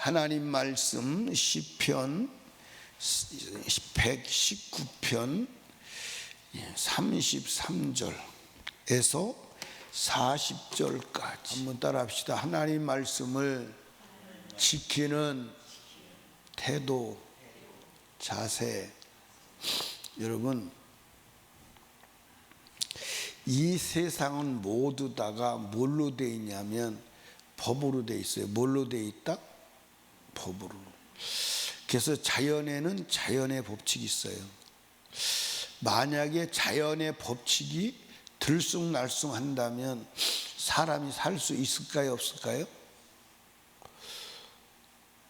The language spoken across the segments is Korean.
하나님 말씀 시편 119편 33절에서 40절까지 한번 따라 합시다. 하나님 말씀을 지키는 태도, 자세. 여러분, 이 세상은 모두 다가 뭘로 되어 있냐면 법으로 되어 있어요. 뭘로 되어 있다? 법으로. 그래서 자연에는 자연의 법칙이 있어요. 만약에 자연의 법칙이 들쑥날쑥한다면 사람이 살 수 있을까요? 없을까요?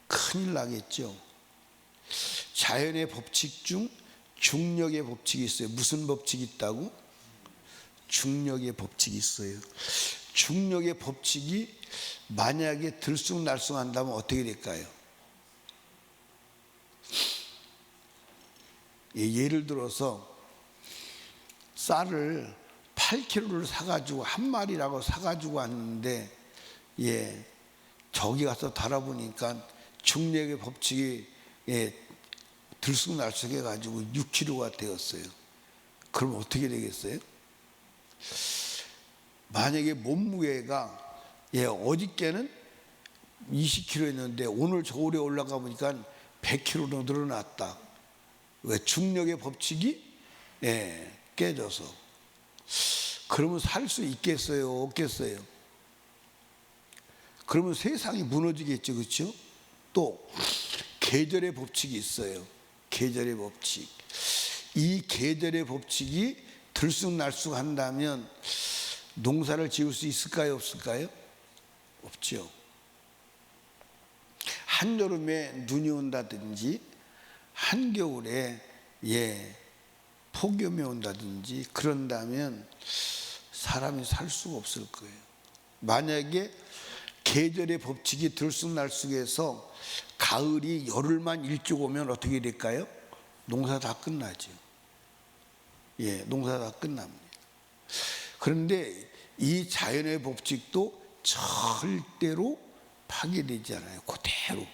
큰일 나겠죠. 자연의 법칙 중 중력의 법칙이 있어요. 무슨 법칙이 있다고? 중력의 법칙이 있어요. 중력의 법칙이 만약에 들쑥날쑥한다면 어떻게 될까요? 예를 들어서 쌀을 8kg를 사가지고 한 마리라고 사가지고 왔는데 저기 가서 달아보니까 중력의 법칙이 들쑥날쑥해가지고 6kg가 되었어요. 그럼 어떻게 되겠어요? 만약에 몸무게가 어저께는 20kg였는데 오늘 겨울에 올라가 보니까 100kg로 늘어났다. 왜? 중력의 법칙이 깨져서. 그러면 살 수 있겠어요? 없겠어요? 그러면 세상이 무너지겠죠. 그렇죠? 또 계절의 법칙이 있어요. 계절의 법칙. 이 계절의 법칙이 들쑥날쑥한다면 농사를 지을 수 있을까요? 없을까요? 없죠. 한여름에 눈이 온다든지 한겨울에 폭염이 온다든지 그런다면 사람이 살 수가 없을 거예요. 만약에 계절의 법칙이 들쑥날쑥해서 가을이 열흘만 일찍 오면 어떻게 될까요? 농사 다 끝나죠. 농사 다 끝납니다. 그런데 이 자연의 법칙도 절대로 파괴되지 않아요. 그대로.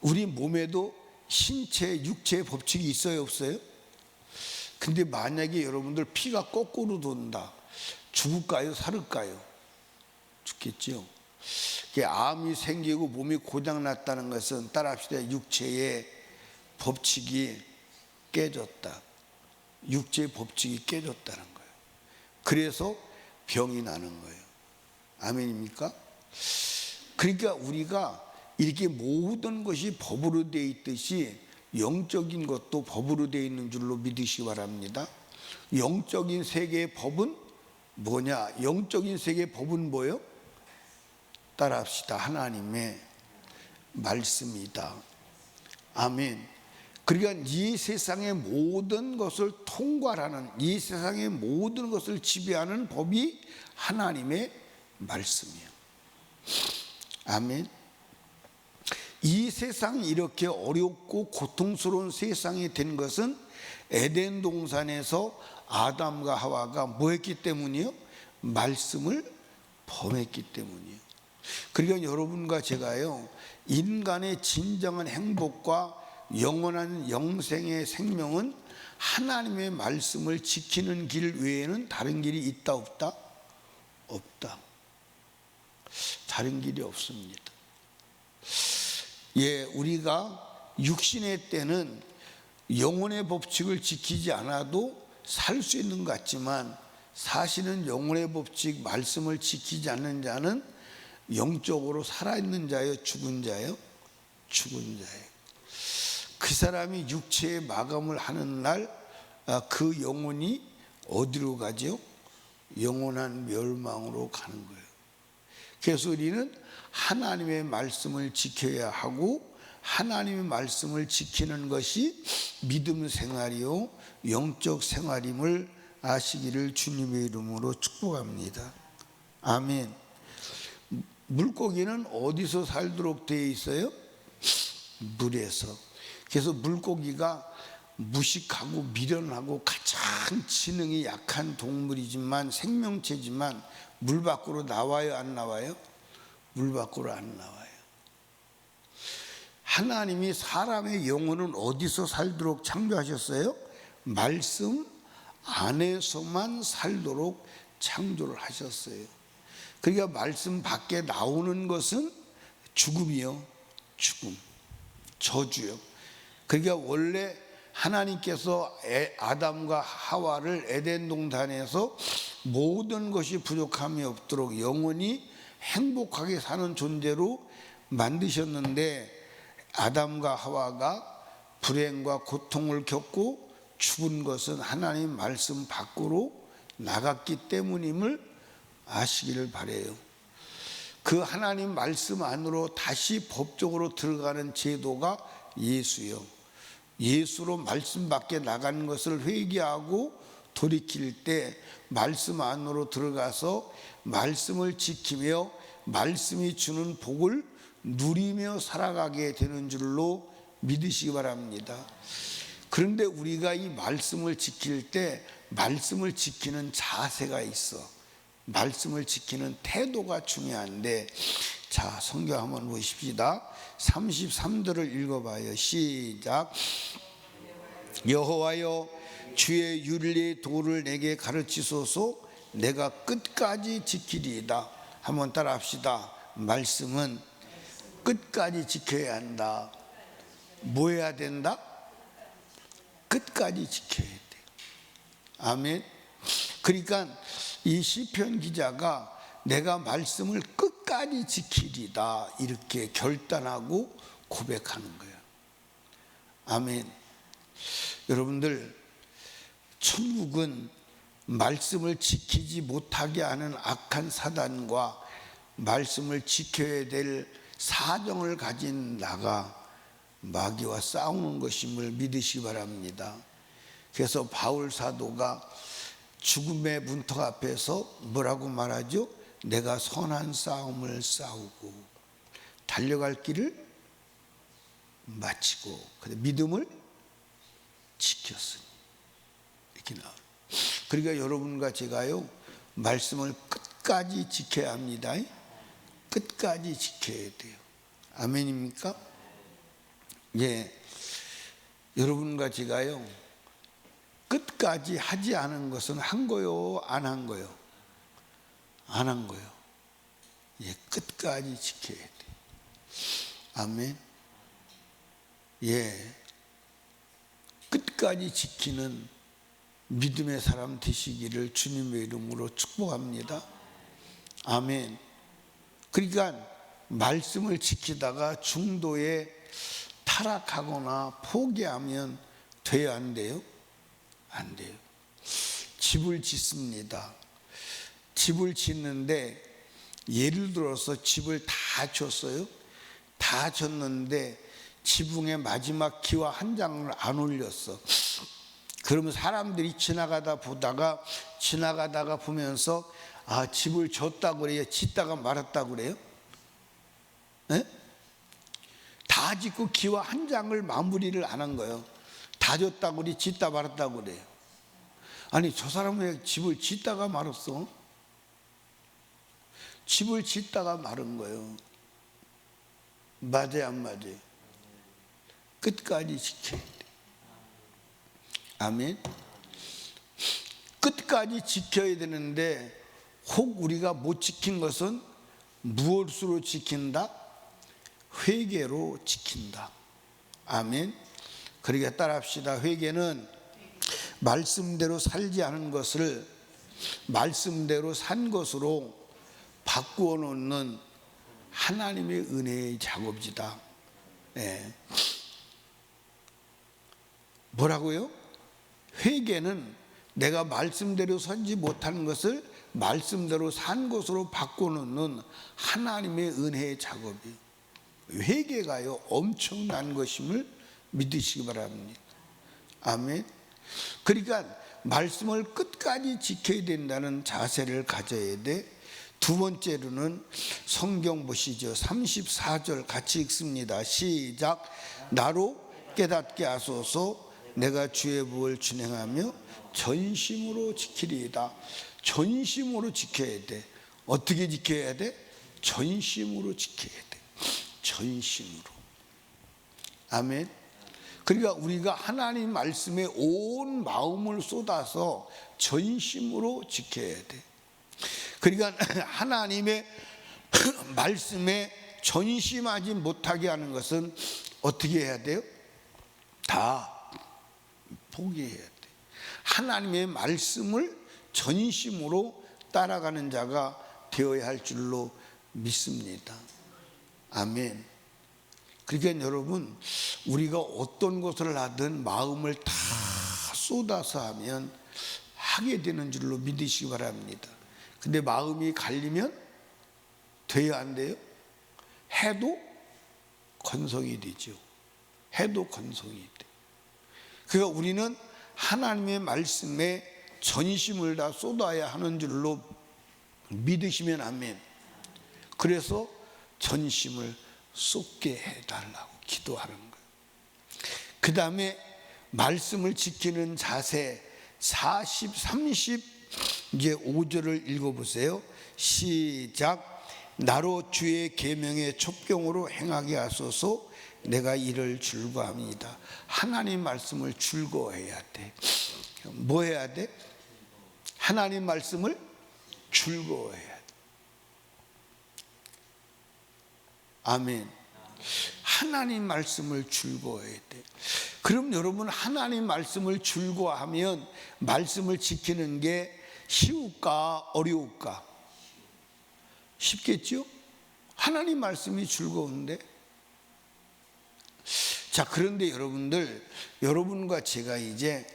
우리 몸에도 신체, 육체의 법칙이 있어요, 없어요? 근데 만약에 여러분들 피가 거꾸로 돈다. 죽을까요, 살을까요? 죽겠죠. 암이 생기고 몸이 고장났다는 것은 따라합시다. 육체의 법칙이 깨졌다. 육체의 법칙이 깨졌다는 거예요. 그래서 병이 나는 거예요. 아멘입니까? 그러니까 우리가 이렇게 모든 것이 법으로 되어 있듯이 영적인 것도 법으로 되어 있는 줄로 믿으시기 바랍니다. 영적인 세계의 법은 뭐냐? 영적인 세계의 법은 뭐예요? 따라합시다. 하나님의 말씀이다. 아멘. 그러니까 이 세상의 모든 것을 통괄하는, 이 세상의 모든 것을 지배하는 법이 하나님의 말씀이에요. 아멘. 이 세상이 이렇게 어렵고 고통스러운 세상이 된 것은 에덴 동산에서 아담과 하와가 뭐 했기 때문이요? 말씀을 범했기 때문이에요. 그러니까 여러분과 제가요, 인간의 진정한 행복과 영원한 영생의 생명은 하나님의 말씀을 지키는 길 외에는 다른 길이 있다 없다? 없다. 다른 길이 없습니다. 우리가 육신의 때는 영혼의 법칙을 지키지 않아도 살 수 있는 것 같지만 사실은 영혼의 법칙 말씀을 지키지 않는 자는 영적으로 살아있는 자예요, 죽은 자예요? 죽은 자예요. 그 사람이 육체의 마감을 하는 날 그 영혼이 어디로 가죠? 영원한 멸망으로 가는 거예요. 그래서 우리는 하나님의 말씀을 지켜야 하고 하나님의 말씀을 지키는 것이 믿음 생활이요 영적 생활임을 아시기를 주님의 이름으로 축복합니다. 아멘. 물고기는 어디서 살도록 되어 있어요? 물에서. 그래서 물고기가 무식하고 미련하고 가장 지능이 약한 동물이지만 생명체지만 물 밖으로 나와요, 안 나와요? 물 밖으로 안 나와요. 하나님이 사람의 영혼은 어디서 살도록 창조하셨어요? 말씀 안에서만 살도록 창조를 하셨어요. 그러니까 말씀 밖에 나오는 것은 죽음이요, 죽음, 저주요. 그러니까 원래 하나님께서 아담과 하와를 에덴 동산에서 모든 것이 부족함이 없도록 영원히 행복하게 사는 존재로 만드셨는데, 아담과 하와가 불행과 고통을 겪고 죽은 것은 하나님 말씀 밖으로 나갔기 때문임을 아시기를 바라요. 그 하나님 말씀 안으로 다시 법적으로 들어가는 제도가 예수요. 예수로 말씀 밖에 나가는 것을 회개하고 돌이킬 때 말씀 안으로 들어가서 말씀을 지키며 말씀이 주는 복을 누리며 살아가게 되는 줄로 믿으시기 바랍니다. 그런데 우리가 이 말씀을 지킬 때 말씀을 지키는 자세가 있어. 말씀을 지키는 태도가 중요한데, 자, 성경 한번 보십시다. 33절을 읽어봐요. 시작. 여호와여, 주의 윤리의 도를 내게 가르치소서. 내가 끝까지 지키리이다. 한번 따라 합시다. 말씀은 끝까지 지켜야 한다. 뭐 해야 된다? 끝까지 지켜야 돼. 아멘. 그러니까 이 시편 기자가 내가 말씀을 끝까지 지키리다 이렇게 결단하고 고백하는 거예요. 아멘. 여러분들, 천국은 말씀을 지키지 못하게 하는 악한 사단과 말씀을 지켜야 될 사정을 가진 나가 마귀와 싸우는 것임을 믿으시기 바랍니다. 그래서 바울 사도가 죽음의 문턱 앞에서 뭐라고 말하죠? 내가 선한 싸움을 싸우고 달려갈 길을 마치고 믿음을 지켰으니, 이렇게 나와요. 그러니까 여러분과 제가요, 말씀을 끝까지 지켜야 합니다. 끝까지 지켜야 돼요. 아멘입니까? 예, 여러분과 제가요, 끝까지 하지 않은 것은 한 거요, 안 한 거요? 안 한 거요. 예, 끝까지 지켜야 돼. 아멘. 예, 끝까지 지키는 믿음의 사람 되시기를 주님의 이름으로 축복합니다. 아멘. 그러니까 말씀을 지키다가 중도에 타락하거나 포기하면 돼요, 안 돼요? 안 돼요. 집을 짓습니다. 집을 짓는데 예를 들어서 집을 다 줬어요. 다 줬는데 지붕에 마지막 기와 한 장을 안 올렸어. 그러면 사람들이 지나가다 보면서 아, 집을 줬다고 그래요? 짓다가 말았다고 그래요? 네? 다 짓고 기와 한 장을 마무리를 안 한 거예요. 다 줬다고 그래, 짓다 말았다고 그래요. 아니, 저 사람은 왜 집을 짓다가 말았어? 집을 짓다가 말은 거예요. 맞아요, 안 맞아요? 끝까지 지켜야 돼. 아멘. 끝까지 지켜야 되는데 혹 우리가 못 지킨 것은 무엇으로 지킨다? 회개로 지킨다. 아멘. 그러니까 따라합시다. 회개는 말씀대로 살지 않은 것을 말씀대로 산 것으로 바꾸어 놓는 하나님의 은혜의 작업이다. 네. 뭐라고요? 회개는 내가 말씀대로 살지 못하는 것을 말씀대로 산 것으로 바꿔놓는 하나님의 은혜의 작업이에요. 회개가요, 엄청난 것임을 믿으시기 바랍니다. 아멘. 그러니까 말씀을 끝까지 지켜야 된다는 자세를 가져야 돼. 두 번째로는 성경 보시죠. 34절 같이 읽습니다. 시작. 나로 깨닫게 하소서. 내가 주의 법을 준행하며 전심으로 지키리이다. 전심으로 지켜야 돼. 어떻게 지켜야 돼? 전심으로 지켜야 돼. 전심으로. 아멘. 그러니까 우리가 하나님 말씀에 온 마음을 쏟아서 전심으로 지켜야 돼. 그러니까 하나님의 말씀에 전심하지 못하게 하는 것은 어떻게 해야 돼요? 다 포기해야 돼. 하나님의 말씀을 전심으로 따라가는 자가 되어야 할 줄로 믿습니다. 아멘. 그러니까 여러분, 우리가 어떤 것을 하든 마음을 다 쏟아서 하면 하게 되는 줄로 믿으시기 바랍니다. 근데 마음이 갈리면 돼야 안 돼요? 해도 건성이 되죠. 해도 건성이 돼. 그러니까 우리는 하나님의 말씀에 전심을 다 쏟아야 하는 줄로 믿으시면 아멘. 그래서 전심을 쏟게 해달라고 기도하는 거예요. 그 다음에 말씀을 지키는 자세 40, 30 이제 5절을 읽어보세요. 시작. 나로 주의 계명의 첩경으로 행하게 하소서. 내가 이를 즐거워합니다. 하나님 말씀을 즐거워해야 돼. 뭐 해야 돼? 하나님 말씀을 즐거워해야 돼. 아멘. 하나님 말씀을 즐거워해야 돼. 그럼 여러분, 하나님 말씀을 즐거워하면 말씀을 지키는 게 쉬울까 어려울까? 쉽겠죠? 하나님 말씀이 즐거운데. 자, 그런데 여러분과 제가 이제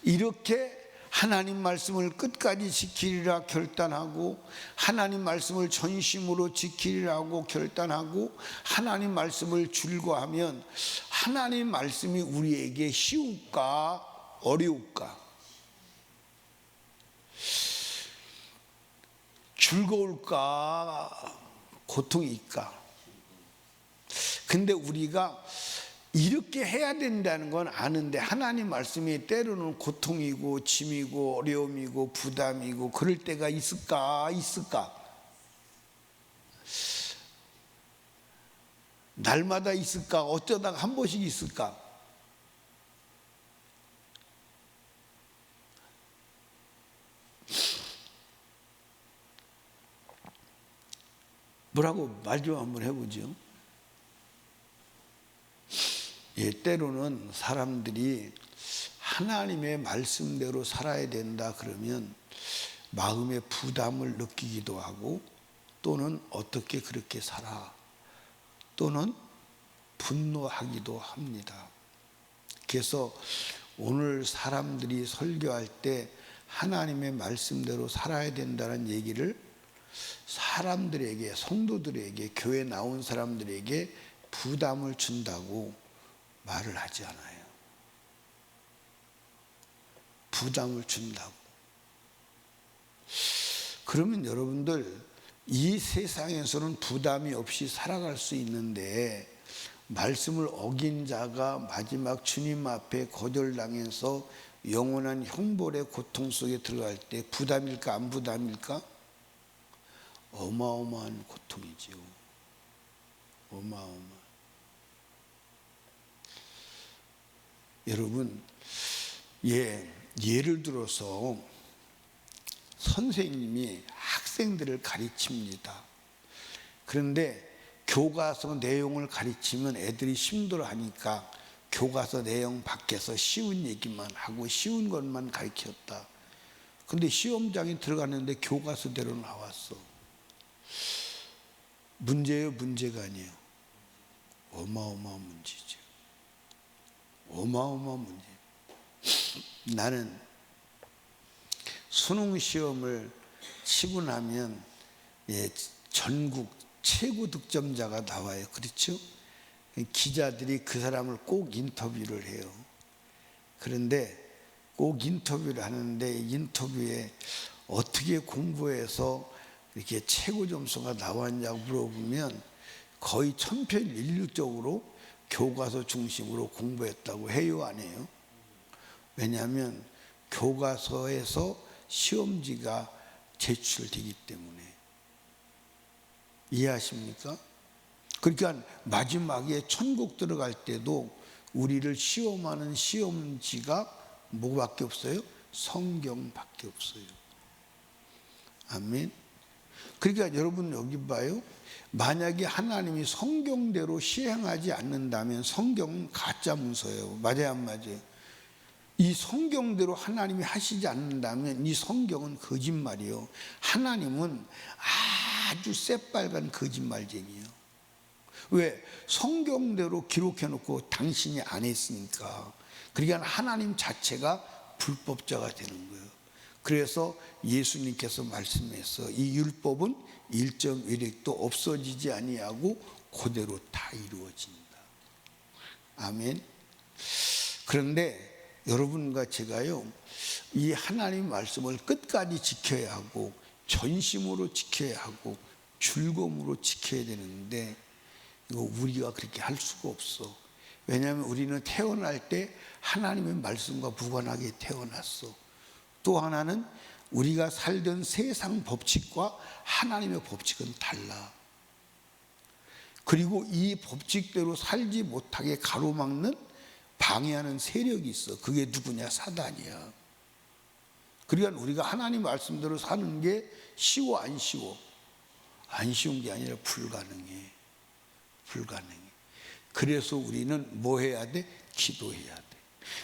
이렇게 하나님 말씀을 끝까지 지키리라 결단하고, 하나님 말씀을 전심으로 지키리라고 결단하고, 하나님 말씀을 즐거워하면 하나님 말씀이 우리에게 쉬울까 어려울까? 즐거울까 고통일까? 근데 우리가 이렇게 해야 된다는 건 아는데 하나님 말씀이 때로는 고통이고 짐이고 어려움이고 부담이고 그럴 때가 있을까? 날마다 있을까? 어쩌다가 한 번씩 있을까? 뭐라고 말 좀 한번 해보죠. 예, 때로는 사람들이 하나님의 말씀대로 살아야 된다 그러면 마음의 부담을 느끼기도 하고, 또는 어떻게 그렇게 살아, 또는 분노하기도 합니다. 그래서 오늘 사람들이 설교할 때 하나님의 말씀대로 살아야 된다는 얘기를 사람들에게, 성도들에게, 교회 나온 사람들에게 부담을 준다고 말을 하지 않아요. 부담을 준다고. 그러면 여러분들, 이 세상에서는 부담이 없이 살아갈 수 있는데 말씀을 어긴 자가 마지막 주님 앞에 거절당해서 영원한 형벌의 고통 속에 들어갈 때 부담일까 안 부담일까? 어마어마한 고통이지요. 어마어마한. 여러분, 예를 들어서 선생님이 학생들을 가르칩니다. 그런데 교과서 내용을 가르치면 애들이 힘들어하니까 교과서 내용 밖에서 쉬운 얘기만 하고 쉬운 것만 가르쳤다. 근데 시험장에 들어갔는데 교과서대로 나왔어. 문제예요, 문제가 아니에요? 어마어마한 문제죠. 어마어마한 문제. 나는 수능 시험을 치고 나면 전국 최고 득점자가 나와요. 그렇죠? 기자들이 그 사람을 꼭 인터뷰를 해요. 그런데 꼭 인터뷰를 하는데 인터뷰에 어떻게 공부해서 이렇게 최고 점수가 나왔냐고 물어보면 거의 천편일률적으로 교과서 중심으로 공부했다고 해요, 안 해요? 왜냐하면 교과서에서 시험지가 제출되기 때문에. 이해하십니까? 그러니까 마지막에 천국 들어갈 때도 우리를 시험하는 시험지가 뭐밖에 없어요? 성경밖에 없어요. 아멘. 그러니까 여러분 여기 봐요. 만약에 하나님이 성경대로 시행하지 않는다면 성경은 가짜 문서예요. 맞아요, 안 맞아요? 이 성경대로 하나님이 하시지 않는다면 이 성경은 거짓말이에요. 하나님은 아주 새빨간 거짓말쟁이에요. 왜? 성경대로 기록해놓고 당신이 안 했으니까. 그러니까 하나님 자체가 불법자가 되는 거예요. 그래서 예수님께서 말씀해서 이 율법은 1.1획도 없어지지 아니하고 그대로 다 이루어진다. 아멘. 그런데 여러분과 제가요, 이 하나님 말씀을 끝까지 지켜야 하고 전심으로 지켜야 하고 즐거움으로 지켜야 되는데 이거 우리가 그렇게 할 수가 없어. 왜냐하면 우리는 태어날 때 하나님의 말씀과 무관하게 태어났어. 또 하나는 우리가 살던 세상 법칙과 하나님의 법칙은 달라. 그리고 이 법칙대로 살지 못하게 가로막는 방해하는 세력이 있어. 그게 누구냐? 사단이야. 그러니까 우리가 하나님 말씀대로 사는 게 쉬워 안 쉬워? 안 쉬운 게 아니라 불가능해. 불가능해. 그래서 우리는 뭐 해야 돼? 기도해야 돼.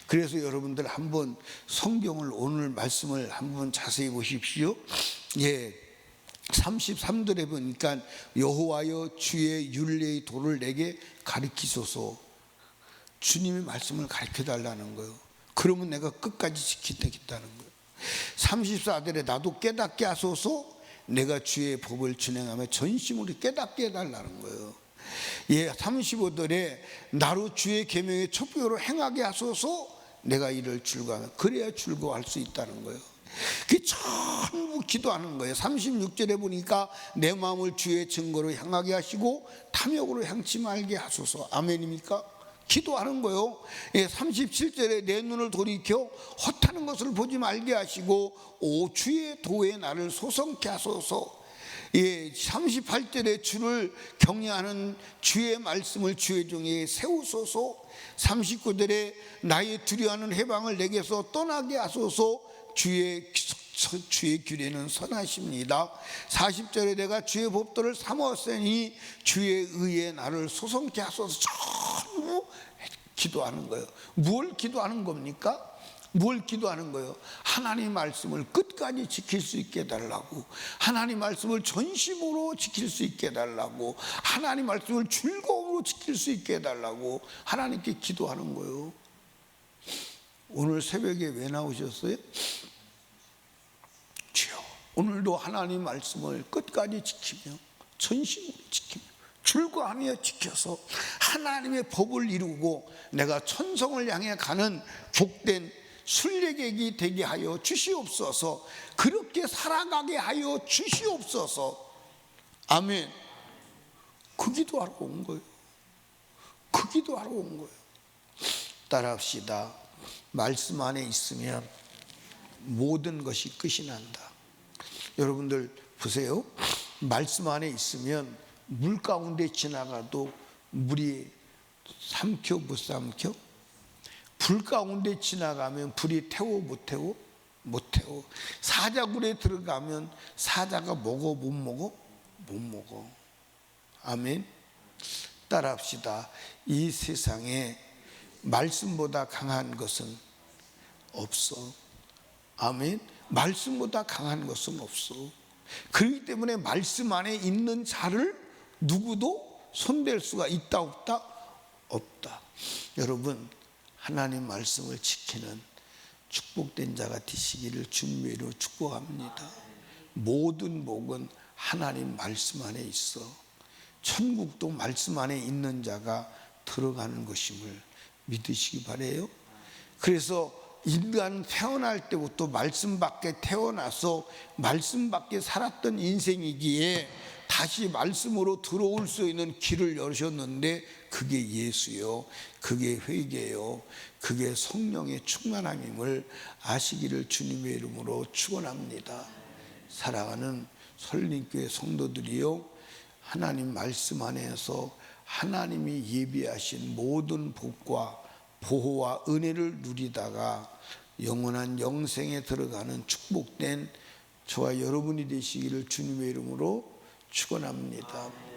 그래서 여러분들 한번 성경을 오늘 말씀을 한번 자세히 보십시오. 예, 33절에 보니까 여호와여 주의 율례의 도를 내게 가르치소서. 주님의 말씀을 가르쳐 달라는 거예요. 그러면 내가 끝까지 지키겠다는 거예요. 34절에 나도 깨닫게 하소서. 내가 주의 법을 준행하며 전심으로 깨닫게 해달라는 거예요. 예, 35절에 나로 주의 계명의 첩교로 행하게 하소서. 내가 이를 즐거워하며 그래야 즐거워할 수 있다는 거예요. 그게 전부 기도하는 거예요. 36절에 보니까 내 마음을 주의 증거로 향하게 하시고 탐욕으로 향치 말게 하소서. 아멘입니까? 기도하는 거예요. 예, 37절에 내 눈을 돌이켜 헛하는 것을 보지 말게 하시고 오 주의 도에 나를 소성케 하소서. 예, 38절에 주를 경외하는 주의 말씀을 주의 종에게 세우소서. 39절에 나의 두려워하는 해방을 내게서 떠나게 하소서. 주의 규례는 선하십니다. 40절에 내가 주의 법도를 삼았으니 주의 의에 나를 소성케 하소서. 전부 기도하는 거예요. 뭘 기도하는 겁니까? 뭘 기도하는 거예요? 하나님 말씀을 끝까지 지킬 수 있게 해달라고, 하나님 말씀을 전심으로 지킬 수 있게 해달라고, 하나님 말씀을 즐거움으로 지킬 수 있게 해달라고 하나님께 기도하는 거예요. 오늘 새벽에 왜 나오셨어요? 주여, 오늘도 하나님 말씀을 끝까지 지키며 전심으로 지키며 즐거워하며 지켜서 하나님의 법을 이루고 내가 천성을 향해 가는 복된 순례객이 되게 하여 주시옵소서. 그렇게 살아가게 하여 주시옵소서. 아멘. 그 기도하러 온 거예요. 그 기도하러 온 거예요. 따라합시다. 말씀 안에 있으면 모든 것이 끝이 난다. 여러분들 보세요. 말씀 안에 있으면 물 가운데 지나가도 물이 삼켜 못 삼켜? 불 가운데 지나가면 불이 태워 못 태워? 못 태워. 사자굴에 들어가면 사자가 먹어 못 먹어? 못 먹어. 아멘. 따라합시다. 이 세상에 말씀보다 강한 것은 없어. 아멘. 말씀보다 강한 것은 없어. 그렇기 때문에 말씀 안에 있는 자를 누구도 손댈 수가 있다 없다? 없다. 여러분, 하나님 말씀을 지키는 축복된 자가 되시기를 주님으로 축복합니다. 모든 복은 하나님 말씀 안에 있어. 천국도 말씀 안에 있는 자가 들어가는 것임을 믿으시기 바라요. 그래서 인간 태어날 때부터 말씀 밖에 태어나서 말씀 밖에 살았던 인생이기에 다시 말씀으로 들어올 수 있는 길을 여셨는데 그게 예수요, 그게 회개요, 그게 성령의 충만함임을 아시기를 주님의 이름으로 축원합니다. 사랑하는 설림교회 성도들이요, 하나님 말씀 안에서 하나님이 예비하신 모든 복과 보호와 은혜를 누리다가 영원한 영생에 들어가는 축복된 저와 여러분이 되시기를 주님의 이름으로 축원합니다.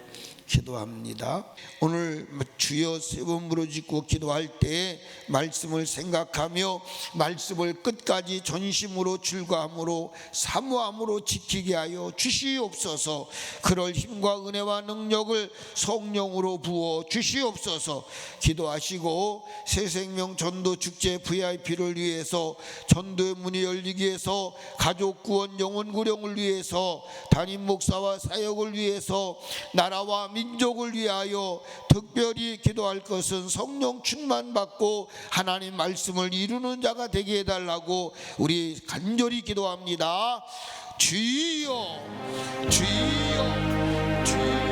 기도합니다. 오늘 주여 세 번 부르짖고 기도할 때 말씀을 생각하며 말씀을 끝까지 전심으로 즐거함으로 사모함으로 지키게 하여 주시옵소서. 그럴 힘과 은혜와 능력을 성령으로 부어 주시옵소서. 기도하시고 새생명 전도 축제 VIP를 위해서 전도의 문이 열리기 위해서 가족 구원 영혼 구령을 위해서 담임 목사와 사역을 위해서 나라와 민족을 위하여 특별히 기도할 것은 성령 충만 받고 하나님 말씀을 이루는 자가 되게 해달라고 우리 간절히 기도합니다. 주여 주여 주여.